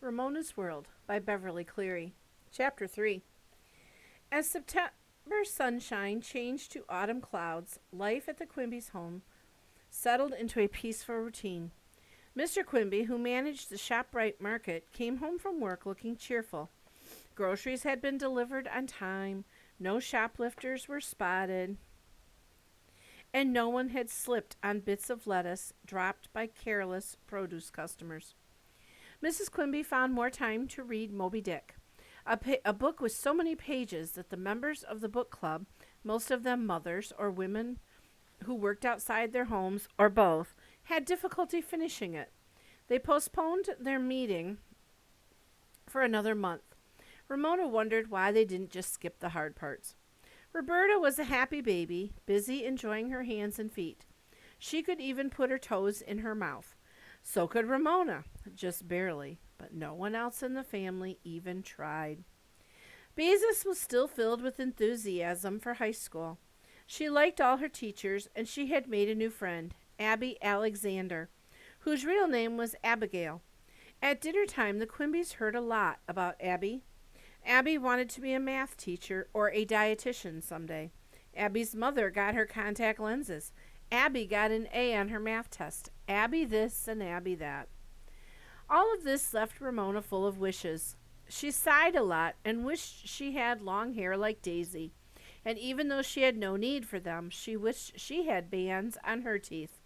Ramona's World by Beverly Cleary. Chapter 3. As September sunshine changed to autumn clouds, life at the Quimby's home settled into a peaceful routine. Mr. Quimby, who managed the ShopRite market, came home from work looking cheerful. Groceries had been delivered on time, no shoplifters were spotted, and no one had slipped on bits of lettuce dropped by careless produce customers. Mrs. Quimby found more time to read Moby Dick, a book with so many pages that the members of the book club, most of them mothers or women who worked outside their homes or both, had difficulty finishing it. They postponed their meeting for another month. Ramona wondered why they didn't just skip the hard parts. Roberta was a happy baby, busy enjoying her hands and feet. She could even put her toes in her mouth. So could Ramona, just barely, but no one else in the family even tried. Beasis was still filled with enthusiasm for high school. She liked all her teachers, and she had made a new friend, Abby Alexander, whose real name was Abigail. At dinner time, the Quimbys heard a lot about Abby. Abby wanted to be a math teacher or a dietitian someday. Abby's mother got her contact lenses. Abby got an A on her math test. Abby this and Abby that. All of this left Ramona full of wishes. She sighed a lot and wished she had long hair like Daisy. And even though she had no need for them, she wished she had bands on her teeth.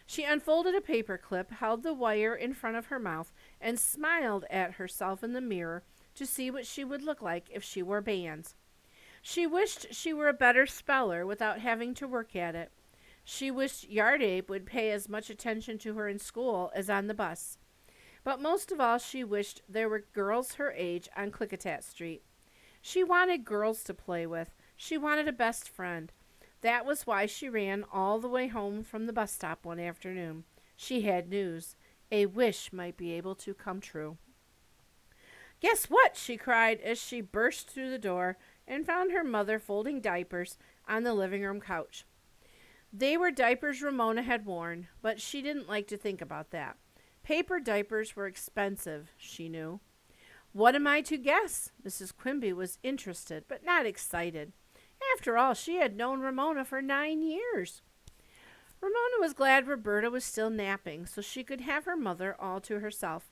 She unfolded a paper clip, held the wire in front of her mouth, and smiled at herself in the mirror to see what she would look like if she wore bands. She wished she were a better speller without having to work at it. She wished Yard Ape would pay as much attention to her in school as on the bus. But most of all, she wished there were girls her age on Klickitat Street. She wanted girls to play with. She wanted a best friend. That was why she ran all the way home from the bus stop one afternoon. She had news. A wish might be able to come true. "Guess what?" she cried as she burst through the door and found her mother folding diapers on the living room couch. They were diapers Ramona had worn, but she didn't like to think about that. Paper diapers were expensive, she knew. "What am I to guess?" Mrs. Quimby was interested, but not excited. After all, she had known Ramona for 9 years. Ramona was glad Roberta was still napping, so she could have her mother all to herself.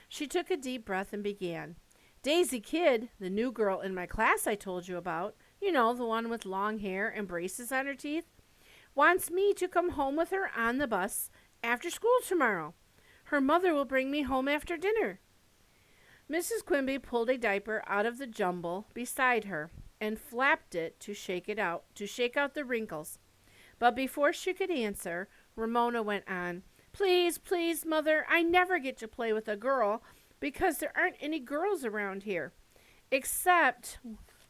She took a deep breath and began. "Daisy Kidd, the new girl in my class I told you about, you know, the one with long hair and braces on her teeth, wants me to come home with her on the bus after school tomorrow. Her mother will bring me home after dinner." Mrs. Quimby pulled a diaper out of the jumble beside her and flapped it to shake out the wrinkles. But before she could answer, Ramona went on, "Please, please, Mother, I never get to play with a girl because there aren't any girls around here, except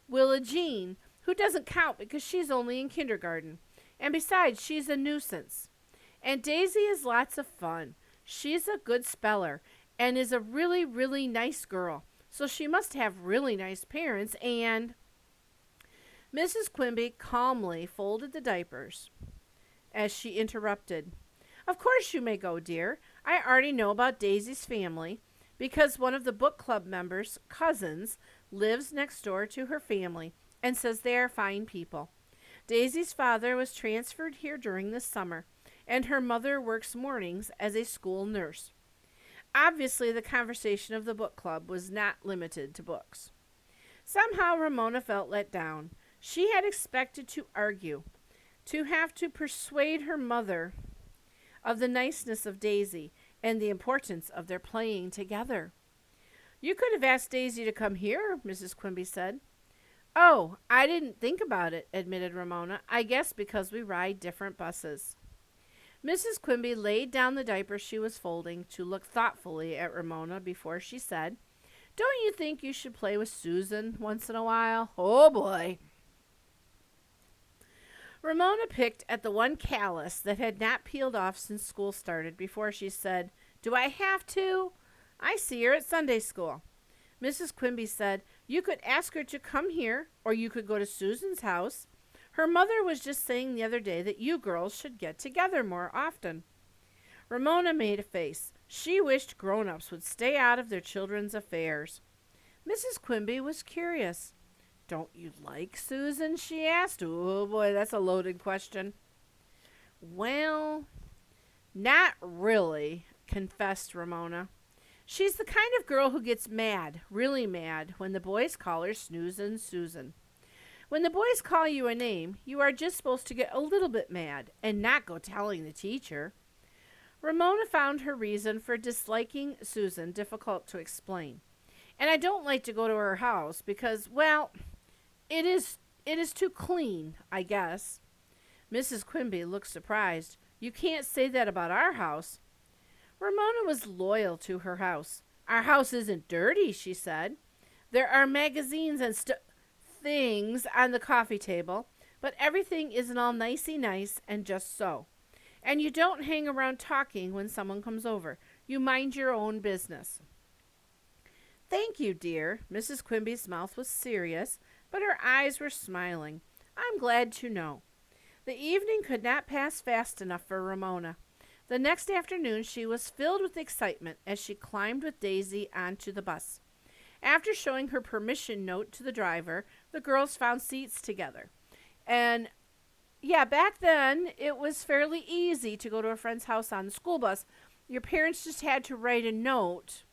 Willa Jean, who doesn't count because she's only in kindergarten. And besides, she's a nuisance. And Daisy is lots of fun. She's a good speller and is a really, really nice girl. So she must have really nice parents and—" Mrs. Quimby calmly folded the diapers as she interrupted. "Of course you may go, dear. I already know about Daisy's family because one of the book club members' cousins lives next door to her family and says they are fine people. Daisy's father was transferred here during the summer, and her mother works mornings as a school nurse." Obviously, the conversation of the book club was not limited to books. Somehow, Ramona felt let down. She had expected to argue, to have to persuade her mother of the niceness of Daisy and the importance of their playing together. "You could have asked Daisy to come here," Mrs. Quimby said. "Oh, I didn't think about it," admitted Ramona. "I guess because we ride different buses." Mrs. Quimby laid down the diaper she was folding to look thoughtfully at Ramona before she said, "Don't you think you should play with Susan once in a while? Oh, boy." Ramona picked at the one callus that had not peeled off since school started before she said, "Do I have to? I see her at Sunday school." Mrs. Quimby said, "You could ask her to come here, or you could go to Susan's house. Her mother was just saying the other day that you girls should get together more often." Ramona made a face. She wished grown-ups would stay out of their children's affairs. Mrs. Quimby was curious. "Don't you like Susan?" she asked. Oh boy, that's a loaded question. "Well, not really," confessed Ramona. "She's the kind of girl who gets mad, really mad, when the boys call her Snoozin' Susan. When the boys call you a name, you are just supposed to get a little bit mad and not go telling the teacher." Ramona found her reason for disliking Susan difficult to explain. "And I don't like to go to her house because, well, it is too clean, I guess." Mrs. Quimby looked surprised. "You can't say that about our house." Ramona was loyal to her house. "Our house isn't dirty," she said. "There are magazines and things on the coffee table, but everything isn't all nicey nice and just so. And you don't hang around talking when someone comes over. You mind your own business." "Thank you, dear." Mrs. Quimby's mouth was serious, but her eyes were smiling. "I'm glad to know." The evening could not pass fast enough for Ramona. The next afternoon she was filled with excitement as she climbed with Daisy onto the bus. After showing her permission note to the driver, the girls found seats together. And yeah, back then it was fairly easy to go to a friend's house on the school bus. Your parents just had to write a note,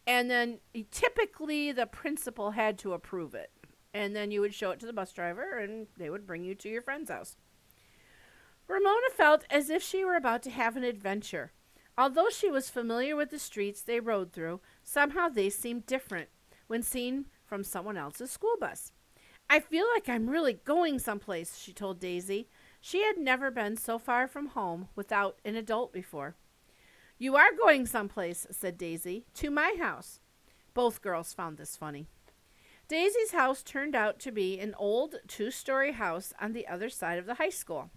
and then typically the principal had to approve it. And then you would show it to the bus driver, and they would bring you to your friend's house. Ramona felt as if she were about to have an adventure. Although she was familiar with the streets they rode through, somehow they seemed different when seen from someone else's school bus. "I feel like I'm really going someplace," she told Daisy. She had never been so far from home without an adult before. "You are going someplace," said Daisy. "To my house." Both girls found this funny. Daisy's house turned out to be an old 2-story house on the other side of the high school.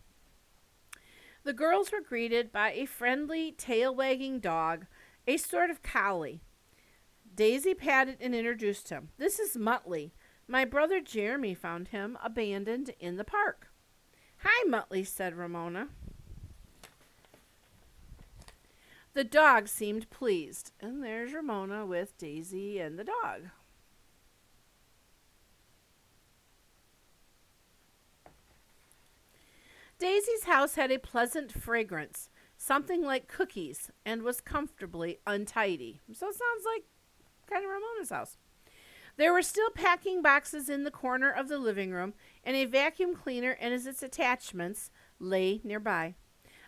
The girls were greeted by a friendly, tail-wagging dog, a sort of collie. Daisy patted and introduced him. "This is Muttley. My brother Jeremy found him abandoned in the park." "Hi, Muttley," said Ramona. The dog seemed pleased. And there's Ramona with Daisy and the dog. Daisy's house had a pleasant fragrance, something like cookies, and was comfortably untidy. So it sounds like kind of Ramona's house. There were still packing boxes in the corner of the living room, and a vacuum cleaner and its attachments lay nearby.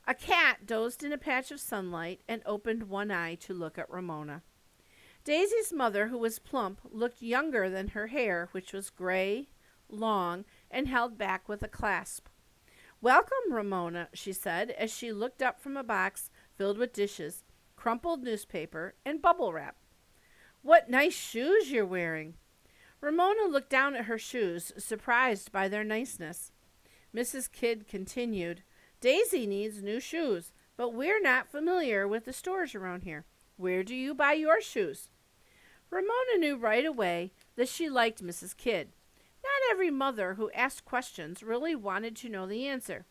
A cat dozed in a patch of sunlight and opened one eye to look at Ramona. Daisy's mother, who was plump, looked younger than her hair, which was gray, long, and held back with a clasp. "Welcome, Ramona," she said as she looked up from a box filled with dishes, crumpled newspaper, and bubble wrap. "What nice shoes you're wearing." Ramona looked down at her shoes, surprised by their niceness. Mrs. Kidd continued, "Daisy needs new shoes, but we're not familiar with the stores around here. Where do you buy your shoes?" Ramona knew right away that she liked Mrs. Kidd. Not every mother who asked questions really wanted to know the answer.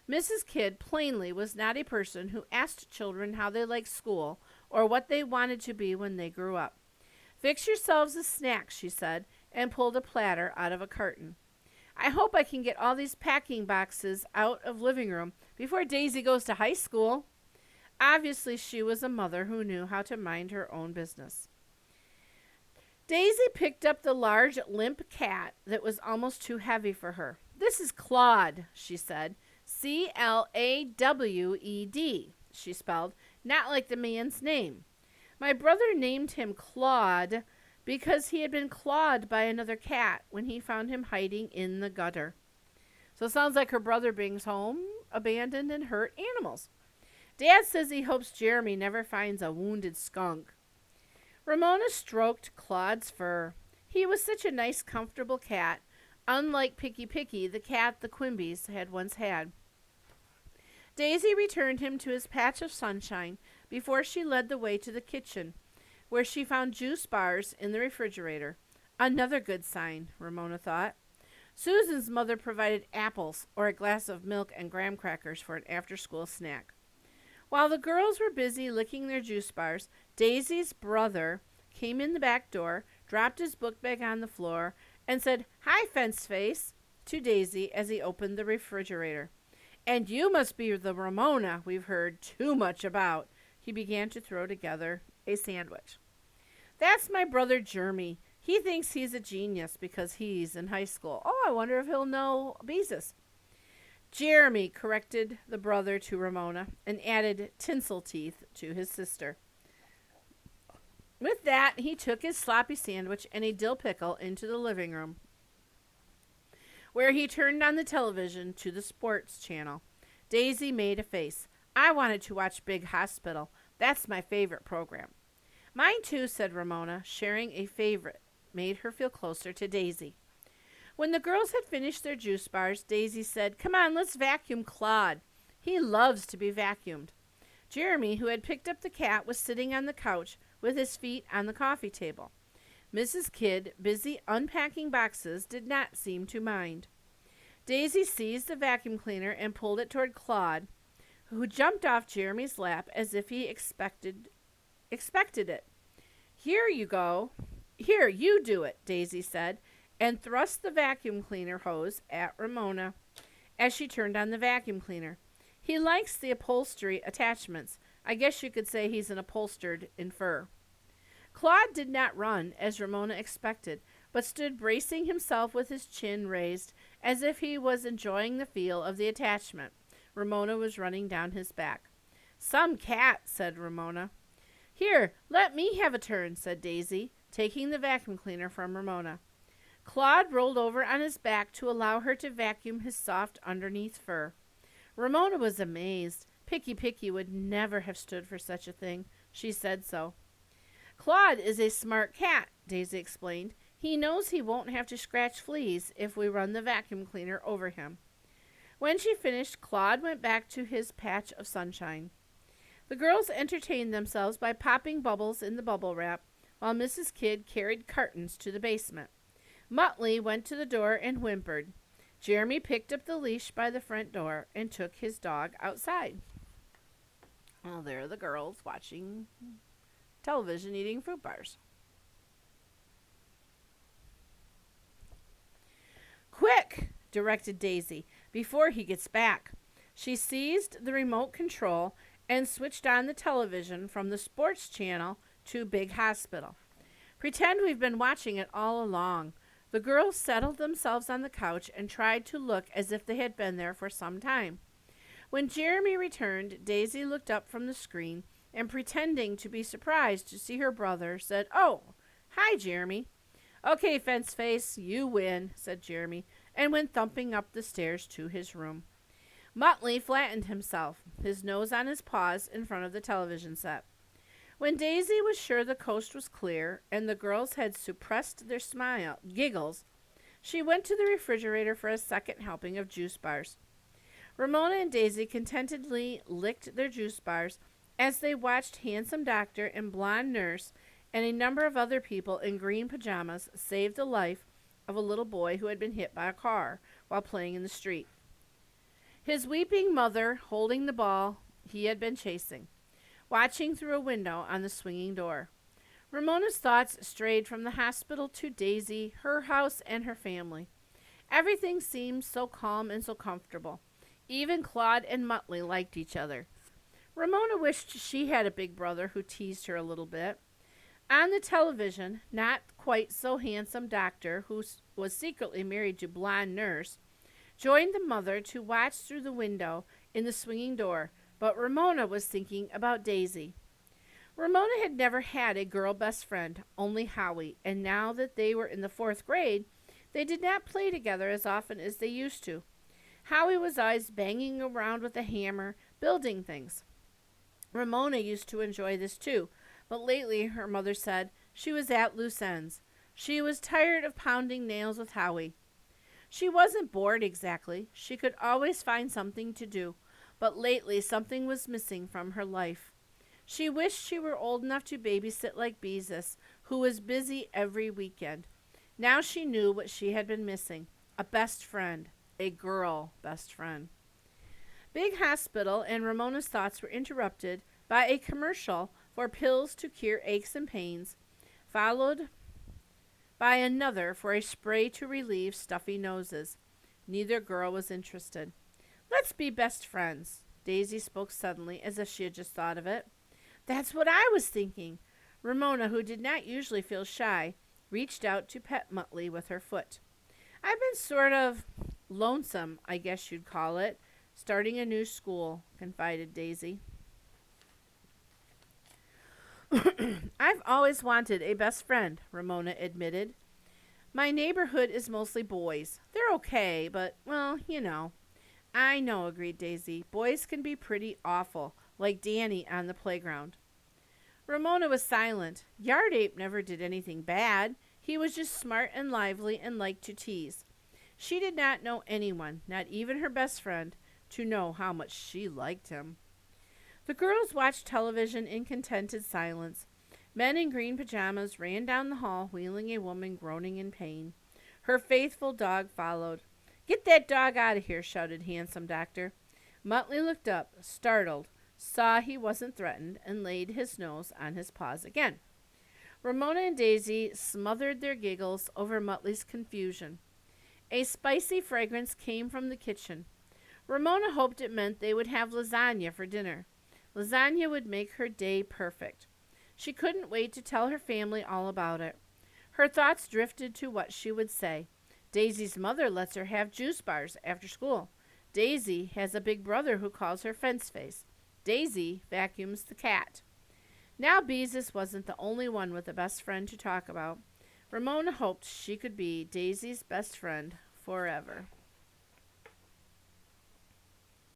Mrs. Kidd plainly was not a person who asked children how they liked school or what they wanted to be when they grew up. "Fix yourselves a snack," she said, and pulled a platter out of a carton. "I hope I can get all these packing boxes out of living room before Daisy goes to high school." Obviously, she was a mother who knew how to mind her own business. Daisy picked up the large, limp cat that was almost too heavy for her. "This is Claude," she said. "Clawed, she spelled, not like the man's name. My brother named him Claude because he had been clawed by another cat when he found him hiding in the gutter." So it sounds like her brother brings home abandoned and hurt animals. "Dad says he hopes Jeremy never finds a wounded skunk." Ramona stroked Claude's fur. He was such a nice, comfortable cat, unlike Picky Picky, the cat the Quimbys had once had. Daisy returned him to his patch of sunshine before she led the way to the kitchen, where she found juice bars in the refrigerator. Another good sign, Ramona thought. Susan's mother provided apples or a glass of milk and graham crackers for an after-school snack. While the girls were busy licking their juice bars, Daisy's brother came in the back door, dropped his book bag on the floor, and said, "Hi, Fence Face," to Daisy as he opened the refrigerator. "And you must be the Ramona we've heard too much about." He began to throw together a sandwich. "That's my brother Jeremy. He thinks he's a genius because he's in high school. Oh, I wonder if he'll know Beezus." "Jeremy," corrected the brother to Ramona, and added tinsel teeth to his sister. With that, he took his sloppy sandwich and a dill pickle into the living room, where he turned on the television to the sports channel. Daisy made a face. "I wanted to watch Big Hospital. That's my favorite program." "Mine too," said Ramona. Sharing a favorite made her feel closer to Daisy. When the girls had finished their juice bars, Daisy said, "Come on, let's vacuum Claude. He loves to be vacuumed." Jeremy, who had picked up the cat, was sitting on the couch with his feet on the coffee table. Mrs. Kidd, busy unpacking boxes, did not seem to mind. Daisy seized the vacuum cleaner and pulled it toward Claude, who jumped off Jeremy's lap as if he expected it. "Here you go. Here, you do it," Daisy said, and thrust the vacuum cleaner hose at Ramona as she turned on the vacuum cleaner. "He likes the upholstery attachments. I guess you could say he's an upholstered in fur." Claude did not run, as Ramona expected, but stood bracing himself with his chin raised, as if he was enjoying the feel of the attachment Ramona was running down his back. "Some cat," said Ramona. "Here, let me have a turn," said Daisy, taking the vacuum cleaner from Ramona. Claude rolled over on his back to allow her to vacuum his soft underneath fur. Ramona was amazed. Picky would never have stood for such a thing. She said so. "Claude is a smart cat," Daisy explained. "He knows he won't have to scratch fleas if we run the vacuum cleaner over him." When she finished, Claude went back to his patch of sunshine. The girls entertained themselves by popping bubbles in the bubble wrap, while Mrs. Kidd carried cartons to the basement. Muttley went to the door and whimpered. Jeremy picked up the leash by the front door and took his dog outside. Well, there are the girls watching television, eating fruit bars. "Quick," directed Daisy, "before he gets back." She seized the remote control and switched on the television from the sports channel to Big Hospital. "Pretend we've been watching it all along." The girls settled themselves on the couch and tried to look as if they had been there for some time. When Jeremy returned, Daisy looked up from the screen and, pretending to be surprised to see her brother, said, "Oh, hi, Jeremy." "Okay, Fence Face, you win," said Jeremy, and went thumping up the stairs to his room. Muttley flattened himself, his nose on his paws in front of the television set. When Daisy was sure the coast was clear and the girls had suppressed their giggles, she went to the refrigerator for a second helping of juice bars. Ramona and Daisy contentedly licked their juice bars as they watched Handsome Doctor and Blonde Nurse and a number of other people in green pajamas save the life of a little boy who had been hit by a car while playing in the street, his weeping mother holding the ball he had been chasing, watching through a window on the swinging door. Ramona's thoughts strayed from the hospital to Daisy, her house, and her family. Everything seemed so calm and so comfortable. Even Claude and Muttley liked each other. Ramona wished she had a big brother who teased her a little bit. On the television, not quite so handsome Doctor, who was secretly married to Blonde Nurse, joined the mother to watch through the window in the swinging door, but Ramona was thinking about Daisy. Ramona had never had a girl best friend, only Howie, and now that they were in the 4th grade, they did not play together as often as they used to. Howie was always banging around with a hammer, building things. Ramona used to enjoy this too, but lately, her mother said, she was at loose ends. She was tired of pounding nails with Howie. She wasn't bored exactly. She could always find something to do, but lately something was missing from her life. She wished she were old enough to babysit like Beezus, who was busy every weekend. Now she knew what she had been missing, a best friend, a girl best friend. Big hospital, and Ramona's thoughts were interrupted by a commercial for pills to cure aches and pains, followed by another for a spray to relieve stuffy noses. Neither girl was interested. Let's be best friends. Daisy spoke suddenly, as if she had just thought of it. That's what I was thinking. Ramona, who did not usually feel shy, reached out to pet Muttley with her foot. I've been sort of lonesome, I guess you'd call it, starting a new school, confided Daisy. I've always wanted a best friend, Ramona admitted. My neighborhood is mostly boys. They're okay, but, well, you know. I know, agreed Daisy. Boys can be pretty awful, like Danny on the playground. Ramona was silent. Yard Ape never did anything bad. He was just smart and lively and liked to tease. She did not know anyone, not even her best friend, to know how much she liked him. The girls watched television in contented silence. Men in green pajamas ran down the hall, wheeling a woman groaning in pain. Her faithful dog followed. Get that dog out of here, shouted Handsome Doctor. Muttley looked up, startled, saw he wasn't threatened, and laid his nose on his paws again. Ramona and Daisy smothered their giggles over Muttley's confusion. A spicy fragrance came from the kitchen. Ramona hoped it meant they would have lasagna for dinner. Lasagna would make her day perfect. She couldn't wait to tell her family all about it. Her thoughts drifted to what she would say. Daisy's mother lets her have juice bars after school. Daisy has a big brother who calls her fence face. Daisy vacuums the cat. Now Beezus wasn't the only one with a best friend to talk about. Ramona hoped she could be Daisy's best friend forever.